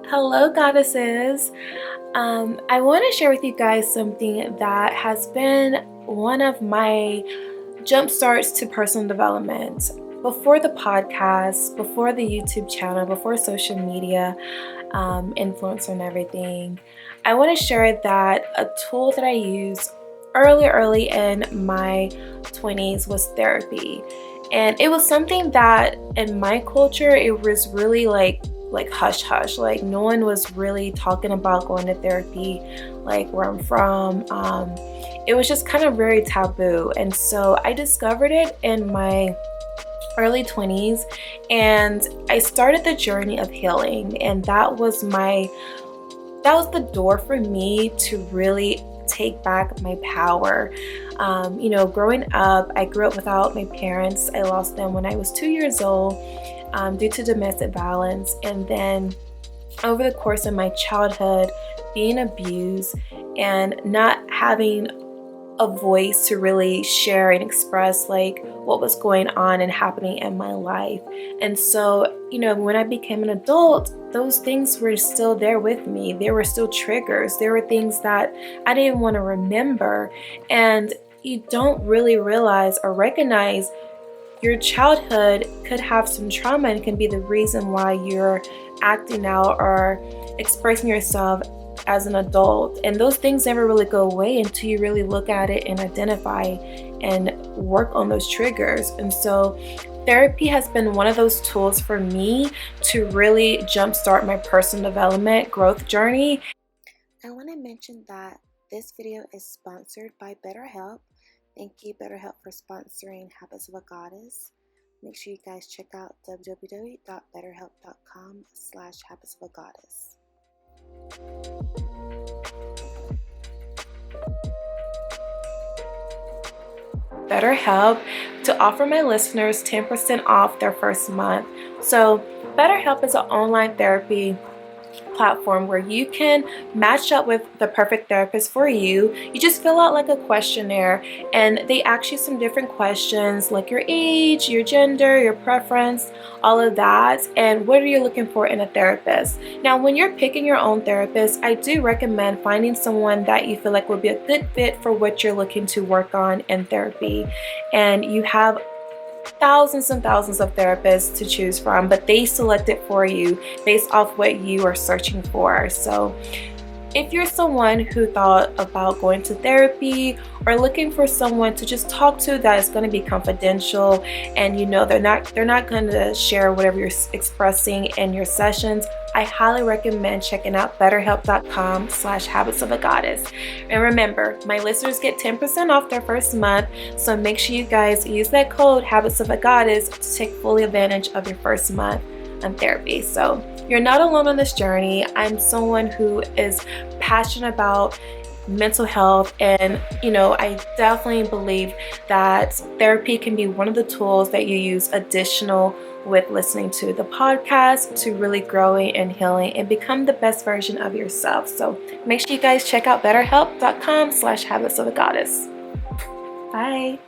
Hello, goddesses. I want to share with you guys something that has been one of my jump starts to personal development. Before the podcast, before the YouTube channel, before social media, influencer and everything, I want to share that a tool that I used early in my 20s was therapy. And it was something that in my culture, it was really like hush hush. Like no one was really talking about going to therapy, like where I'm from. It was just kind of very taboo. And so I discovered it in my early 20s and I started the journey of healing, and that was the door for me to really take back my power. Growing up, I grew up without my parents. I lost them when I was 2 years old due to domestic violence. And then over the course of my childhood, being abused and not having a voice to really share and express like what was going on and happening in my life. And so, when I became an adult, those things were still there with me. There were still triggers. There were things that I didn't want to remember. And you don't really realize or recognize your childhood could have some trauma and can be the reason why you're acting out or expressing yourself as an adult. And those things never really go away until you really look at it and identify and work on those triggers. And so therapy has been one of those tools for me to really jumpstart my personal development growth journey. I want to mention that this video is sponsored by BetterHelp. Thank you, BetterHelp, for sponsoring Habits of a Goddess. Make sure you guys check out www.betterhelp.com/habits of a goddess. BetterHelp to offer my listeners 10% off their first month. So BetterHelp is an online therapy platform where you can match up with the perfect therapist for you. You just fill out like a questionnaire and they ask you some different questions like your age, your gender, your preference, all of that, and what are you looking for in a therapist. Now, when you're picking your own therapist, I do recommend finding someone that you feel like will be a good fit for what you're looking to work on in therapy. And you have thousands and thousands of therapists to choose from, but they select it for you based off what you are searching for. So if you're someone who thought about going to therapy or looking for someone to just talk to that is going to be confidential and they're not going to share whatever you're expressing in your sessions, I highly recommend checking out betterhelp.com/habits of a goddess. And remember, my listeners get 10% off their first month, so make sure you guys use that code habits of a goddess to take fully advantage of your first month on therapy. So you're not alone on this journey. I'm someone who is passionate about mental health, and I definitely believe that therapy can be one of the tools that you use additional with listening to the podcast to really growing and healing and become the best version of yourself. So make sure you guys check out betterhelp.com/habits of a goddess. Bye.